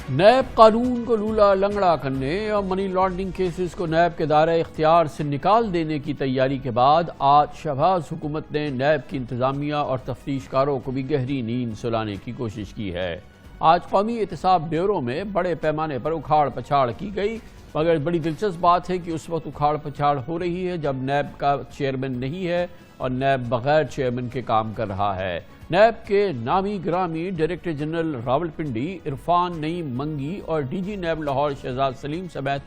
NAB قانون کو لولا لنگڑا کرنے اور منی لانڈرنگ کیسز کو نیب کے دائرہ اختیار سے نکال دینے کی تیاری کے بعد آج شہباز حکومت نے نیب کی انتظامیہ اور تفتیش کاروں کو بھی گہری نیند سلانے کی کوشش کی ہے۔ آج قومی احتساب بیورو میں بڑے پیمانے پر اکھاڑ پچھاڑ کی گئی، مگر بڑی دلچسپ بات ہے کہ اس وقت اکھاڑ پچھاڑ ہو رہی ہے جب نیب کا چیئرمین نہیں ہے اور نیب بغیر چیئرمین کے کام کر رہا ہے۔ نیب کے نامی گرامی ڈائریکٹر جنرل راولپنڈی عرفان نعیم منگی اور D G NAB Lahore Shahzad Saleem سمیت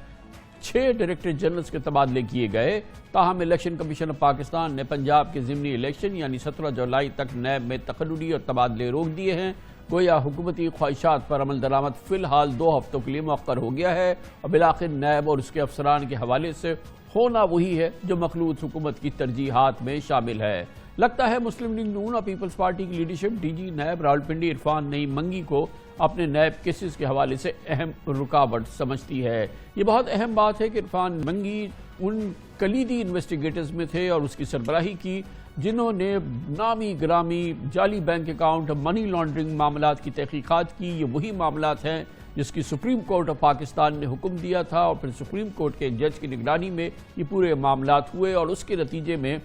6 ڈائریکٹر جنرلز کے تبادلے کیے گئے، تاہم الیکشن کمیشن آف پاکستان نے پنجاب کے ضمنی الیکشن یعنی 17 جولائی تک نیب میں تقرری اور تبادلے روک دیے ہیں۔ گویا حکومتی خواہشات پر عمل درآمد فی الحال 2 ہفتوں کے لیے مؤخر ہو گیا ہے اور بالآخر نیب اور اس کے افسران کے حوالے سے ہونا وہی ہے جو مخلوط حکومت کی ترجیحات میں شامل ہے۔ لگتا ہے مسلم لیگ نون اور پیپلز پارٹی کی leadership D G NAB Rawalpindi Irfan Naeem Mangi کو اپنے نیب کیسز کے حوالے سے اہم رکاوٹ سمجھتی ہے۔ یہ بہت اہم بات ہے کہ عرفان منگی ان کلیدی انویسٹیگیٹرز میں تھے اور اس کی سربراہی کی جنہوں نے نامی گرامی جعلی بینک اکاؤنٹ منی لانڈرنگ معاملات کی تحقیقات کی۔ یہ وہی معاملات ہیں جس کی سپریم کورٹ آف پاکستان نے حکم دیا تھا اور پھر سپریم کورٹ کے جج کی نگرانی میں یہ پورے معاملات ہوئے اور اس کے نتیجے میں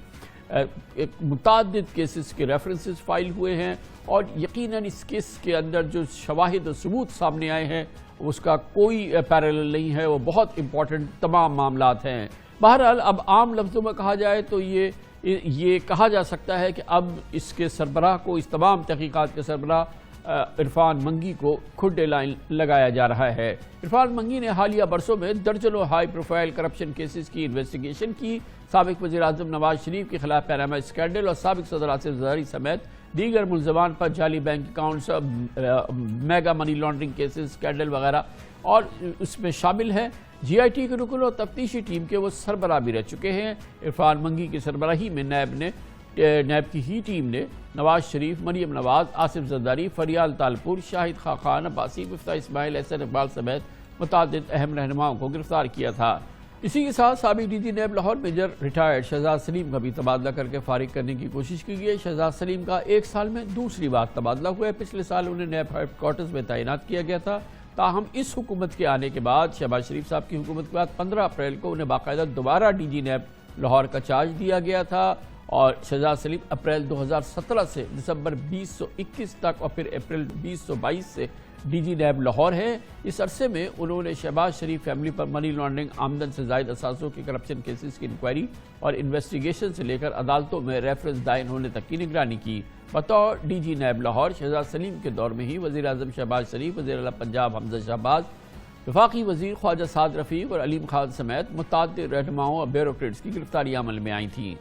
متعدد کیسز کے ریفرنسز فائل ہوئے ہیں اور یقیناً اس کیس کے اندر جو شواہد و ثبوت سامنے آئے ہیں اس کا کوئی پیرالل نہیں ہے، وہ بہت امپورٹنٹ تمام معاملات ہیں۔ بہرحال اب عام لفظوں میں کہا جائے تو یہ کہا جا سکتا ہے کہ اب اس کے سربراہ کو، اس تمام تحقیقات کے سربراہ عرفان منگی کو کھڈے لائن لگایا جا رہا ہے۔ عرفان منگی نے حالیہ برسوں میں درجنوں ہائی پروفائل کرپشن کیسز کی انویسٹیگیشن کی۔ سابق وزیر اعظم نواز شریف کے خلاف پیناما اسکینڈل اور سابق صدر آصف زرداری سمیت دیگر ملزمان پر جعلی bank accounts, mega money laundering cases, scandal وغیرہ اور اس میں شامل ہیں۔ جی آئی ٹی کے رکن اور تفتیشی ٹیم کے وہ سربراہ بھی رہ چکے ہیں۔ عرفان منگی کی سربراہی میں نیب کی ہی ٹیم نے نواز شریف، مریم نواز، آصف زرداری، فریال تالپور، شاہد خاقان عباسی، مفتاح اسماعیل، احسن اقبال سمیت متعدد اہم رہنماؤں کو گرفتار کیا تھا۔ اسی کے ساتھ سابق D G NAB Lahore major retired Shahzad Saleem کا بھی تبادلہ کر کے فارغ کرنے کی کوشش کی گئی۔ شہزاد سلیم کا 1 سال میں دوسری بار تبادلہ ہوا ہے۔ پچھلے سال انہیں نیب ہیڈ کوارٹرز میں تعینات کیا گیا تھا، تاہم اس حکومت کے آنے کے بعد، شہباز شریف صاحب کی حکومت کے بعد 15 اپریل کو انہیں باقاعدہ دوبارہ ڈی جی نیب لاہور کا چارج دیا گیا تھا اور شہزاد سلیم اپریل 2017 سے دسمبر 2021 تک اور پھر اپریل 2022 سے ڈی جی نیب لاہور ہیں۔ اس عرصے میں انہوں نے شہباز شریف فیملی پر منی لانڈرنگ، آمدن سے زائد اثاثوں کے کرپشن کیسز کی انکوائری اور انویسٹیگیشن سے لے کر عدالتوں میں ریفرنس دائر ہونے تک کی نگرانی کی۔ بطور D G NAB Lahore, Shahzad Saleem کے دور میں ہی وزیر اعظم شہباز شریف، وزیر اعلیٰ پنجاب حمزہ شہباز، وفاقی وزیر خواجہ سعد رفیق اور علیم خان سمیت متعدد رہنماؤں اور بیوروکریٹس کی گرفتاریاں عمل میں آئی تھیں۔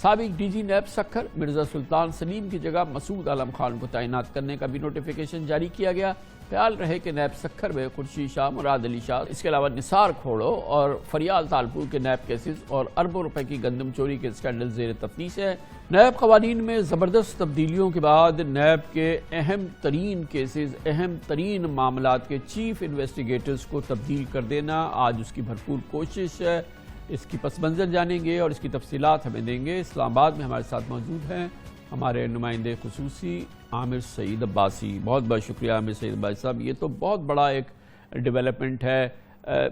سابق ڈی جی نیب سکھر مرزا سلطان سلیم کی جگہ مسعود عالم خان کو تعینات کرنے کا بھی نوٹیفیکیشن جاری کیا گیا۔ خیال رہے کہ نیب سکھر میں خورشید شاہ، مراد علی شاہ، اس کے علاوہ نثار کھوڑو اور فریال تالپور کے نیب کیسز اور اربوں روپے کی گندم چوری کے اسکینڈل زیر تفتیش ہے۔ نیب قوانین میں زبردست تبدیلیوں کے بعد نیب کے اہم ترین کیسز، اہم ترین معاملات کے چیف انویسٹیگیٹرز کو تبدیل کر دینا آج اس کی بھرپور کوشش ہے۔ اس کی پس منظر جانیں گے اور اس کی تفصیلات ہمیں دیں گے۔ اسلام آباد میں ہمارے ساتھ موجود ہیں ہمارے نمائندے خصوصی عامر سعید عباسی۔ بہت بہت شکریہ عامر سعید عباسی صاحب، یہ تو بہت بڑا ایک ڈیولپمنٹ ہے۔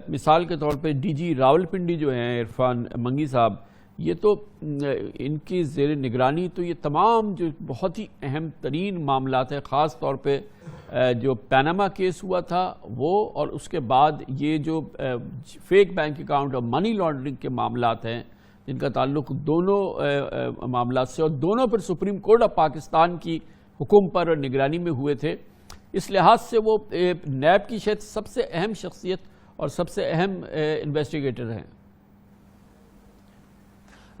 مثال کے طور پہ ڈی جی راولپنڈی جو ہیں عرفان منگی صاحب، یہ تو ان کی زیر نگرانی تو یہ تمام جو بہت ہی اہم ترین معاملات ہیں، خاص طور پہ جو پیناما کیس ہوا تھا وہ، اور اس کے بعد یہ جو فیک بینک اکاؤنٹ اور منی لانڈرنگ کے معاملات ہیں جن کا تعلق دونوں معاملات سے اور دونوں پر سپریم کورٹ آف پاکستان کی حکم پر اور نگرانی میں ہوئے تھے، اس لحاظ سے وہ نیب کی شاید سب سے اہم شخصیت اور سب سے اہم انویسٹیگیٹر ہیں۔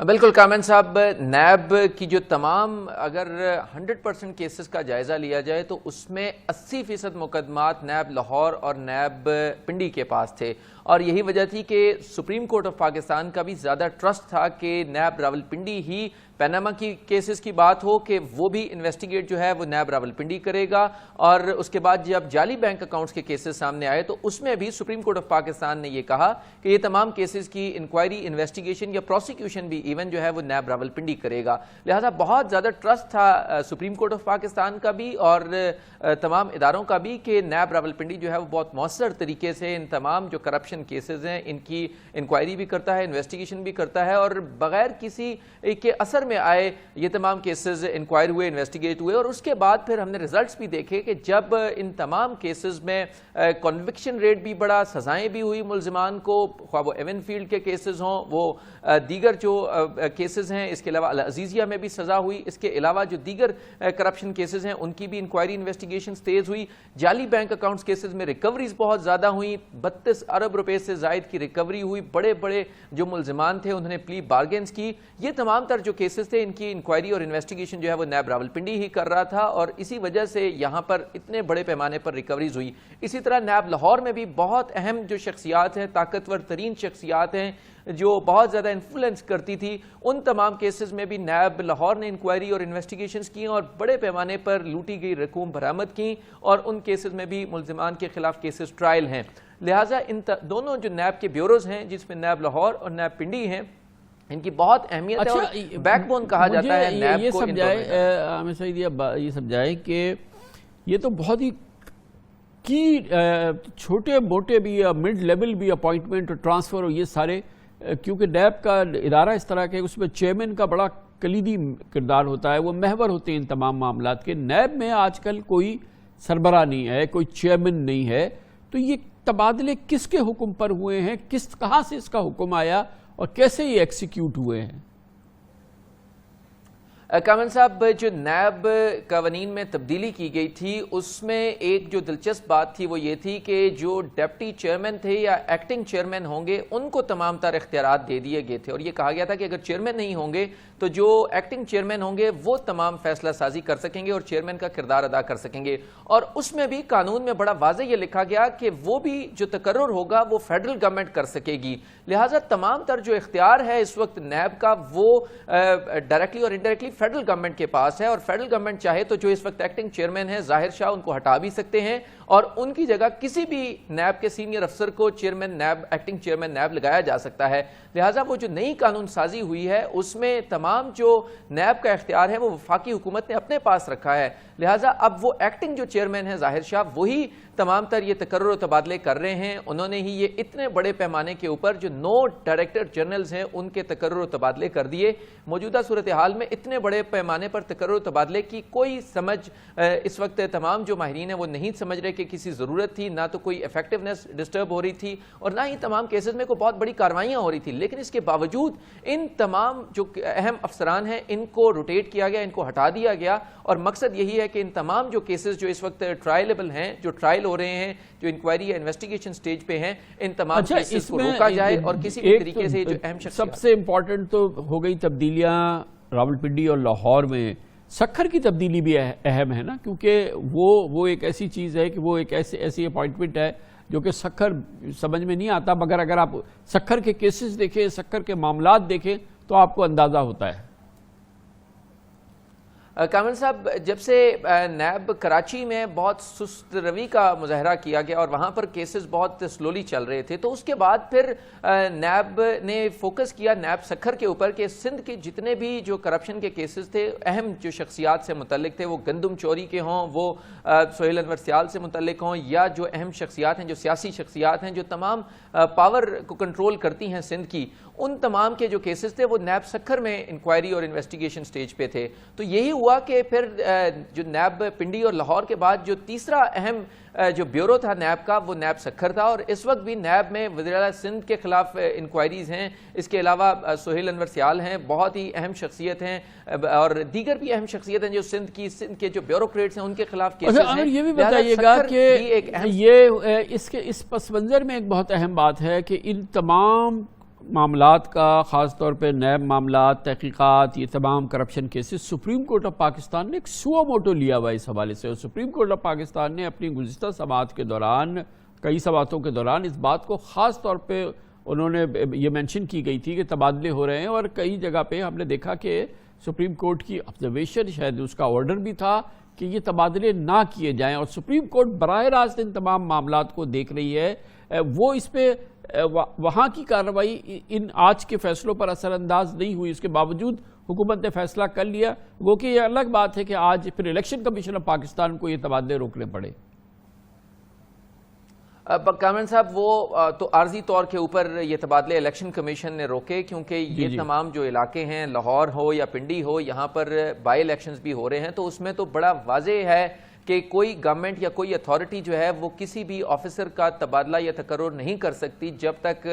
بالکل کامن صاحب، نیب کی جو تمام اگر 100% کیسز کا جائزہ لیا جائے تو اس میں 80% مقدمات نیب لاہور اور نیب پنڈی کے پاس تھے، اور یہی وجہ تھی کہ سپریم کورٹ آف پاکستان کا بھی زیادہ ٹرسٹ تھا کہ نیب راولپنڈی ہی پیناما کی کیسز کی بات ہو کہ وہ بھی انویسٹیگیٹ جو ہے وہ نیب راولپنڈی کرے گا، اور اس کے بعد جب جعلی بینک اکاؤنٹس کے کیسز سامنے آئے تو اس میں بھی سپریم کورٹ آف پاکستان نے یہ کہا کہ یہ تمام کیسز کی انکوائری، انویسٹیگیشن یا پروسیکیوشن بھی ایون جو ہے وہ نیب راولپنڈی کرے گا۔ لہٰذا بہت زیادہ ٹرسٹ تھا سپریم کورٹ آف پاکستان کا بھی اور تمام اداروں کا بھی کہ نیب راولپنڈی جو ہے وہ بہت مؤثر طریقے سے ان تمام جو کرپشن کیسز ہیں ان کی انکوائری بھی کرتا ہے، انویسٹیگیشن بھی کرتا ہے، اور بغیر کسی کے اثر میں آئے یہ تمام کیسز انکوائر ہوئے، انویسٹیگیٹ ہوئے، اور اس کے بعد پھر ہم نے ریزلٹس بھی دیکھے کہ جب ان تمام کیسز میں کنوکشن ریٹ بھی بڑا، سزائیں بھی ہوئی ملزمان کو، خواہ وہ ایون فیلڈ کے کیسز ہوں، وہ دیگر جو کیسز ہیں، اس کے علاوہ العزیزیہ میں بھی سزا ہوئی، اس کے علاوہ جو دیگر کرپشن کیسز ہیں ان کی بھی انکوائری انویسٹیگیشنز تیز ہوئی، جعلی بینک اکاؤنٹس کیسز میں ریکوریز بہت زیادہ ہوئیں، 32 ارب روپے سے زائد کی ریکوری ہوئی، بڑے بڑے جو ملزمان تھے انہوں نے پلی بارگینز کی۔ یہ تمام تر جو کیسز تھے ان کی انکوائری اور انویسٹیگیشن جو ہے وہ نیب راولپنڈی ہی کر رہا تھا، اور اسی وجہ سے یہاں پر اتنے بڑے پیمانے پر ریکوریز ہوئی۔ اسی طرح نیب لاہور میں بھی بہت اہم جو شخصیات ہیں، طاقتور ترین شخصیات ہیں جو بہت زیادہ انفلوئنس کرتی تھی، ان تمام کیسز میں بھی نیب لاہور نے انکوائری اور انویسٹیگیشنز کی اور بڑے پیمانے پر لوٹی گئی رقوم برآمد کی، اور ان کیسز میں بھی ملزمان کے خلاف کیسز ٹرائل ہیں۔ لہٰذا ان دونوں جو نیب کے بیوروز ہیں جس میں نیب لاہور اور نیب پنڈی ہیں، ان کی بہت اہمیت ہے اور بیک بون کہا جاتا ہے نیب کو۔ عامر سعید یہ سمجھائے کہ یہ تو بہت ہی کی چھوٹے موٹے بھی یا مڈ لیول بھی اپوائنٹمنٹ اور ٹرانسفر اور یہ سارے، کیونکہ نیب کا ادارہ اس طرح کے اس میں چیئرمین کا بڑا کلیدی کردار ہوتا ہے، وہ محور ہوتے ہیں ان تمام معاملات کے۔ نیب میں آج کل کوئی سربراہ نہیں ہے، کوئی چیئرمین نہیں ہے، تو یہ تبادلے کس کے حکم پر ہوئے ہیں، کہاں سے اس کا حکم آیا اور کیسے یہ ایکسیکیوٹ ہوئے ہیں؟ کامن صاحب، جو نیب قوانین میں تبدیلی کی گئی تھی اس میں ایک جو دلچسپ بات تھی وہ یہ تھی کہ جو ڈپٹی چیئرمین تھے یا ایکٹنگ چیئرمین ہوں گے ان کو تمام تر اختیارات دے دیے گئے تھے، اور یہ کہا گیا تھا کہ اگر چیئرمین نہیں ہوں گے تو جو ایکٹنگ چیئرمین ہوں گے وہ تمام فیصلہ سازی کر سکیں گے اور چیئرمین کا کردار ادا کر سکیں گے، اور اس میں بھی قانون میں بڑا واضح یہ لکھا گیا کہ وہ بھی جو تقرر ہوگا وہ فیڈرل گورنمنٹ کر سکے گی۔ لہٰذا تمام تر جو اختیار ہے اس وقت نیب کا وہ ڈائریکٹلی اور انڈائریکٹلی فیڈرل گورنمنٹ کے پاس ہے، اور فیڈرل گورنمنٹ چاہے تو جو اس وقت ایکٹنگ چیئرمین ہیں ظاہر شاہ ان کو ہٹا بھی سکتے ہیں اور ان کی جگہ کسی بھی نیب کے سینئر افسر کو chairman NAB, acting chairman NAB لگایا جا سکتا ہے۔ لہٰذا وہ جو نئی قانون سازی ہوئی ہے اس میں تمام جو نیب کا اختیار ہے وہ وفاقی حکومت نے اپنے پاس رکھا ہے، لہٰذا اب وہ ایکٹنگ جو چیئرمین ہے ظاہر شاہ وہی تمام تر یہ تقرر و تبادلے کر رہے ہیں۔ انہوں نے ہی یہ اتنے بڑے پیمانے کے اوپر جو 9 ڈائریکٹر جنرلز ہیں ان کے تقرر و تبادلے کر دیے۔ موجودہ صورتحال میں اتنے بڑے پیمانے پر تقرر و تبادلے کی کوئی سمجھ اس وقت تمام جو ماہرین ہیں وہ نہیں سمجھ رہے کہ کسی ضرورت تھی، نہ تو کوئی ایفیکٹونیس ڈسٹرب ہو رہی تھی اور نہ ہی تمام کیسز میں کوئی بہت بڑی کاروائیاں ہو رہی تھی، لیکن اس کے باوجود ان تمام جو اہم افسران ہیں ان کو روٹیٹ کیا گیا، ان کو ہٹا دیا گیا، اور مقصد یہی ہے کہ ان تمام جو کیسز جو اس وقت ٹرائلیبل ہیں، جو ٹرائل ہو رہے ہیں، جو انکوائری یا انویسٹیگیشن سٹیج پہ ہیں، ان تمام کیسز کو روکا جائے اور کسی بھی طریقے سے جو اہم شخصیات۔ سب سے امپورٹنٹ تو ہو گئی تبدیلیاں راولپنڈی اور لاہور میں۔ سکھر کی تبدیلی بھی اہم ہے نا، کیونکہ وہ ایک ایسی چیز ہے کہ وہ ایک ایسی اپوائنٹمنٹ ہے جو کہ سکھر سمجھ میں نہیں آتا، مگر اگر آپ سکھر کے کیسز دیکھیں، سکھر کے معاملات دیکھیں تو آپ کو اندازہ ہوتا ہے۔ کامل صاحب، جب سے نیب کراچی میں بہت سست روی کا مظاہرہ کیا گیا اور وہاں پر کیسز بہت سلولی چل رہے تھے، تو اس کے بعد پھر نیب نے فوکس کیا نیب سکھر کے اوپر کہ سندھ کے جتنے بھی جو کرپشن کے کیسز تھے، اہم جو شخصیات سے متعلق تھے، وہ گندم چوری کے ہوں، وہ سہیل انور سیال سے متعلق ہوں، یا جو اہم شخصیات ہیں، جو سیاسی شخصیات ہیں، جو تمام پاور کو کنٹرول کرتی ہیں سندھ کی، ان تمام کے جو کیسز تھے وہ نیب سکھر میں انکوائری اور انویسٹیگیشن سٹیج پہ تھے۔ تو یہی ہوا کہ پھر جو نیب پنڈی اور لاہور کے بعد جو تیسرا اہم جو بیورو تھا نیب کا وہ نیب سکھر تھا، اور اس وقت بھی نیب میں وزیر اعلیٰ سندھ کے خلاف انکوائریز ہیں، اس کے علاوہ سہیل انور سیال ہیں، بہت ہی اہم شخصیت ہیں، اور دیگر بھی اہم شخصیت ہیں جو سندھ کے جو بیوروکریٹس ہیں ان کے خلاف کیسز ہیں۔ یہ بھی بتائیے گا کہ یہ اس پس منظر میں ایک بہت اہم بات ہے کہ ان تمام معاملات کا، خاص طور پہ نیب معاملات، تحقیقات، یہ تمام corruption cases, supreme court of Pakistan نے ایک سو موٹو لیا ہوا اس حوالے سے، اور سپریم کورٹ آف پاکستان نے اپنی گزشتہ سماعت کے دوران، کئی سماعتوں کے دوران اس بات کو خاص طور پہ انہوں نے یہ مینشن کی گئی تھی کہ تبادلے ہو رہے ہیں، اور کئی جگہ پہ ہم نے دیکھا کہ سپریم کورٹ کی آبزرویشن، شاید اس کا آرڈر بھی تھا کہ یہ تبادلے نہ کیے جائیں، اور سپریم کورٹ براہ راست ان تمام معاملات کو دیکھ رہی ہے، وہ اس پہ وہاں کی کارروائی ان آج کے فیصلوں پر اثر انداز نہیں ہوئی، اس کے باوجود حکومت نے فیصلہ کر لیا، وہ کہ یہ الگ بات ہے کہ آج پھر الیکشن کمیشن آف پاکستان کو یہ تبادلے روکنے پڑے۔ کامران صاحب، وہ تو عارضی طور کے اوپر یہ تبادلے الیکشن کمیشن نے روکے، کیونکہ یہ تمام جو علاقے ہیں، لاہور ہو یا پنڈی ہو، یہاں پر بائی الیکشنز بھی ہو رہے ہیں، تو اس میں تو بڑا واضح ہے کہ کوئی گورنمنٹ یا کوئی اتھارٹی جو ہے وہ کسی بھی آفیسر کا تبادلہ یا تقرر نہیں کر سکتی جب تک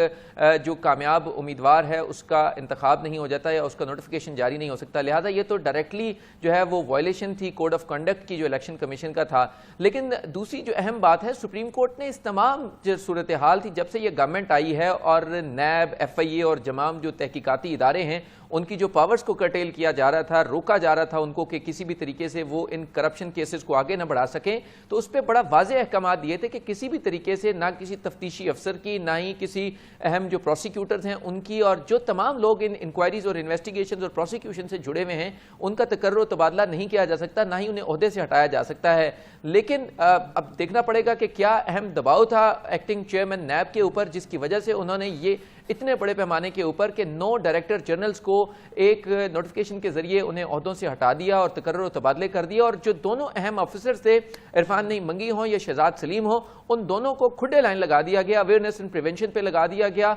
جو کامیاب امیدوار ہے اس کا انتخاب نہیں ہو جاتا یا اس کا نوٹیفیکیشن جاری نہیں ہو سکتا۔ لہٰذا یہ تو ڈائریکٹلی جو ہے وہ وائلیشن تھی کوڈ آف کنڈکٹ کی جو الیکشن کمیشن کا تھا۔ لیکن دوسری جو اہم بات ہے، سپریم کورٹ نے اس تمام جو صورتحال تھی جب سے یہ گورنمنٹ آئی ہے اور نیب، ایف آئی اے اور تمام جو تحقیقاتی ادارے ہیں ان کی جو پاورز کو کرٹیل کیا جا رہا تھا، روکا جا رہا تھا ان کو کہ کسی بھی طریقے سے وہ ان کرپشن کیسز کو آگے نہ بڑھا سکیں، تو اس پہ بڑا واضح احکامات دیے تھے کہ کسی بھی طریقے سے نہ کسی تفتیشی افسر کی، نہ ہی کسی اہم جو پروسیکیوٹرز ہیں ان کی، اور جو تمام لوگ ان انکوائریز اور انویسٹیگیشنز اور پروسیکیوشن سے جڑے ہوئے ہیں ان کا تقرر و تبادلہ نہیں کیا جا سکتا، نہ ہی انہیں عہدے سے ہٹایا جا سکتا ہے۔ لیکن اب دیکھنا پڑے گا کہ کیا اہم دباؤ تھا ایکٹنگ چیئرمین نیب کے اوپر جس کی وجہ سے انہوں نے یہ اتنے بڑے پیمانے کے اوپر کہ 9 ڈائریکٹر جنرلز کو ایک نوٹیفیکیشن کے ذریعے انہیں عہدوں سے ہٹا دیا اور تقرر و تبادلے کر دیا، اور جو دونوں اہم آفیسرز تھے، عرفان نعیم منگی ہوں یا شہزاد سلیم ہوں، ان دونوں کو کھڈے لائن لگا دیا گیا، اویئرنیس اینڈ پریونشن پہ لگا دیا گیا،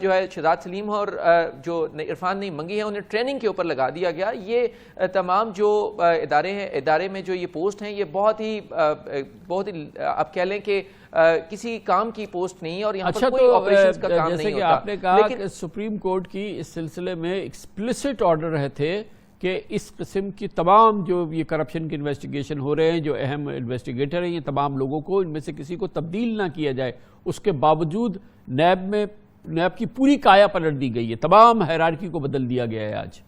جو ہے شہزاد سلیم اور جو عرفان نعیم منگی ہیں انہیں ٹریننگ کے اوپر لگا دیا گیا۔ یہ تمام جو ادارے ہیں، ادارے میں جو یہ پوسٹ ہیں، یہ بہت ہی آپ کہہ لیں کہ کسی کام کی پوسٹ نہیں ہے، اور یہاں پر کوئی آپریشنز کا کام نہیں ہوتا۔ جیسے کہ آپ نے کہا کہ سپریم کورٹ کی اس سلسلے میں ایکسپلیسٹ آرڈر رہے تھے کہ اس قسم کی تمام جو یہ کرپشن کی انویسٹیگیشن ہو رہے ہیں، جو اہم انویسٹیگیٹر ہیں، یہ تمام لوگوں کو ان میں سے کسی کو تبدیل نہ کیا جائے، اس کے باوجود نیب کی پوری کایا پلٹ دی گئی ہے، تمام ہیرارکی کو بدل دیا گیا ہے آج۔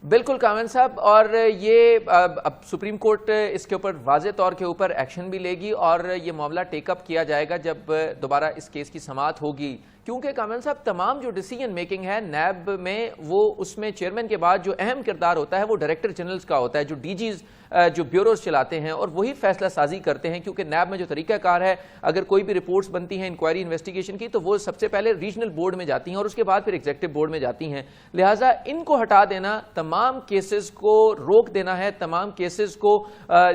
بالکل کامران صاحب، اور یہ اب سپریم کورٹ اس کے اوپر واضح طور کے اوپر ایکشن بھی لے گی، اور یہ معاملہ ٹیک اپ کیا جائے گا جب دوبارہ اس کیس کی سماعت ہوگی، کیونکہ کامران صاحب تمام جو ڈیسیجن میکنگ ہے نیب میں، وہ اس میں چیئرمین کے بعد جو اہم کردار ہوتا ہے وہ ڈائریکٹر جنرلز کا ہوتا ہے، جو ڈی جیز جو بیوروز چلاتے ہیں اور وہی فیصلہ سازی کرتے ہیں، کیونکہ نیب میں جو طریقہ کار ہے، اگر کوئی بھی رپورٹس بنتی ہیں انکوائری انویسٹیگیشن کی تو وہ سب سے پہلے ریجنل بورڈ میں جاتی ہیں اور اس کے بعد پھر ایگزیکٹو بورڈ میں جاتی ہیں۔ لہٰذا ان کو ہٹا دینا، تمام کیسز کو روک دینا ہے، تمام کیسز کو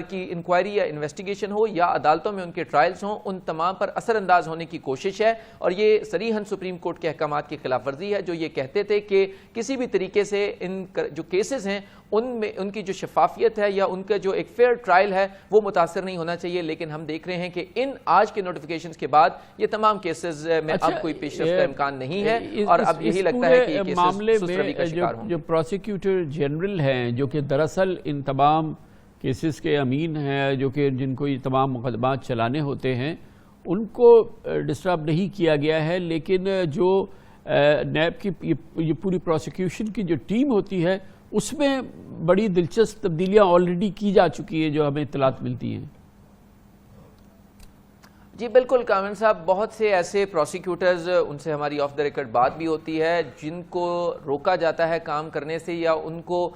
کی انکوائری یا انویسٹیگیشن ہو یا عدالتوں میں ان کے ٹرائلز ہوں، ان تمام پر اثر انداز ہونے کی کوشش ہے، اور یہ صریحاً سپریم کورٹ کے احکامات کی خلاف ورزی ہے جو یہ کہتے تھے کہ کسی بھی طریقے سے ان جو کیسز ہیں ان میں ان کی جو شفافیت ہے یا ان کا جو ایک فیئر ٹرائل ہے وہ متاثر نہیں ہونا چاہیے۔ لیکن ہم دیکھ رہے ہیں کہ ان آج کے نوٹیفیکیشنز کے بعد یہ تمام کیسز میں اب کوئی پیش رفت کا امکان نہیں ہے، اور اب یہی لگتا ہے کہ یہ کیسز سست روی کا شکار ہوں۔ جو پروسیکیوٹر جنرل ہیں، جو کہ دراصل ان تمام کیسز کے امین ہیں، جو کہ جن کو یہ تمام مقدمات چلانے ہوتے ہیں، ان کو ڈسٹرب نہیں کیا گیا ہے، لیکن جو نیب کی یہ پوری پروسیکیوشن کی جو ٹیم ہوتی ہے اس میں بڑی دلچسپ تبدیلیاں آلریڈی کی جا چکی ہیں جو ہمیں اطلاعات ملتی ہیں۔ جی بالکل کامران صاحب، بہت سے ایسے پروسیکیوٹرز، ان سے ہماری آف دا ریکارڈ بات بھی ہوتی ہے، جن کو روکا جاتا ہے کام کرنے سے، یا ان کو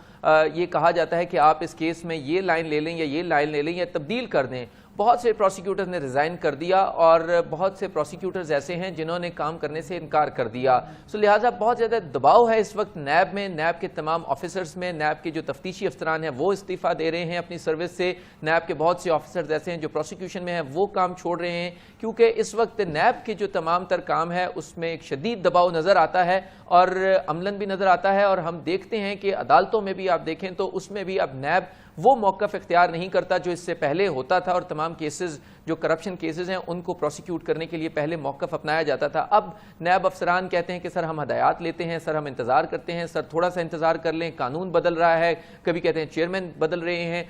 یہ کہا جاتا ہے کہ آپ اس کیس میں یہ لائن لے لیں یا یہ لائن لے لیں یا تبدیل کر دیں۔ بہت سے پروسیکیوٹرز نے ریزائن کر دیا، اور بہت سے پروسیکیوٹرز ایسے ہیں جنہوں نے کام کرنے سے انکار کر دیا، لہٰذا بہت زیادہ دباؤ ہے اس وقت نیب میں، نیب کے تمام آفیسرز میں۔ نیب کے جو تفتیشی افسران ہیں وہ استعفیٰ دے رہے ہیں اپنی سروس سے، نیب کے بہت سے آفیسرز ایسے ہیں جو پروسیکیوشن میں ہیں وہ کام چھوڑ رہے ہیں، کیونکہ اس وقت نیب کے جو تمام تر کام ہے اس میں ایک شدید دباؤ نظر آتا ہے اور عملاً بھی نظر آتا ہے، اور ہم دیکھتے ہیں کہ عدالتوں میں بھی آپ دیکھیں تو اس میں بھی اب نیب وہ موقف اختیار نہیں کرتا جو اس سے پہلے ہوتا تھا، اور تمام کیسز جو کرپشن کیسز ہیں ان کو پروسیکیوٹ کرنے کے لیے پہلے موقف اپنایا جاتا تھا۔ اب نیب افسران کہتے ہیں کہ سر ہم ہدایات لیتے ہیں، سر ہم انتظار کرتے ہیں، سر تھوڑا سا انتظار کر لیں، قانون بدل رہا ہے، کبھی کہتے ہیں چیئرمین بدل رہے ہیں۔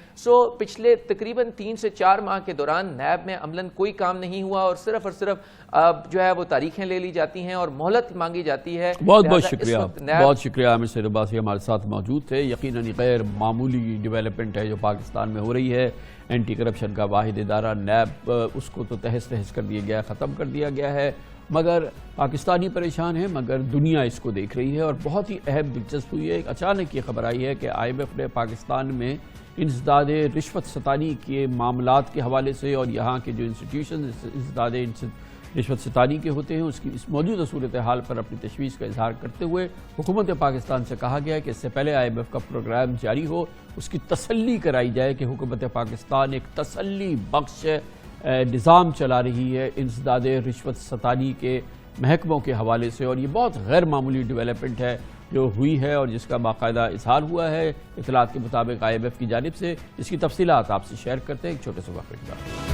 پچھلے تقریباً 3 سے 4 ماہ کے دوران نیب میں عملاً کوئی کام نہیں ہوا، اور صرف جو ہے وہ تاریخیں لے لی جاتی ہیں اور مہلت مانگی جاتی ہے۔ بہت بہت شکریہ، بہت شکریہ عامر سید عباسی ہمارے ساتھ موجود تھے۔ یقیناً غیر معمولی ڈیولپمنٹ ہے جو پاکستان میں ہو رہی ہے۔ اینٹی کرپشن کا واحد ادارہ نیب، اس کو تو تہس نہس کر دیا گیا، ختم کر دیا گیا ہے، مگر پاکستانی پریشان ہیں، مگر دنیا اس کو دیکھ رہی ہے۔ اور بہت ہی اہم دلچسپ ہوئی ہے، ایک اچانک یہ خبر آئی ہے کہ IMF نے پاکستان میں انسداد رشوت ستانی کے معاملات کے حوالے سے اور یہاں کے جو انسٹیٹیوشن انسداد رشوت ستانی کے ہوتے ہیں اس موجودہ صورتحال پر اپنی تشویش کا اظہار کرتے ہوئے حکومت پاکستان سے کہا گیا ہے کہ اس سے پہلے IMF کا پروگرام جاری ہو، اس کی تسلی کرائی جائے کہ حکومت پاکستان ایک تسلی بخش نظام چلا رہی ہے انسداد رشوت ستانی کے محکموں کے حوالے سے۔ اور یہ بہت غیر معمولی ڈیولپمنٹ ہے جو ہوئی ہے اور جس کا باقاعدہ اظہار ہوا ہے اطلاعات کے مطابق IMF کی جانب سے، جس کی تفصیلات آپ سے شیئر کرتے ہیں ایک چھوٹے سے وقفے کے بعد۔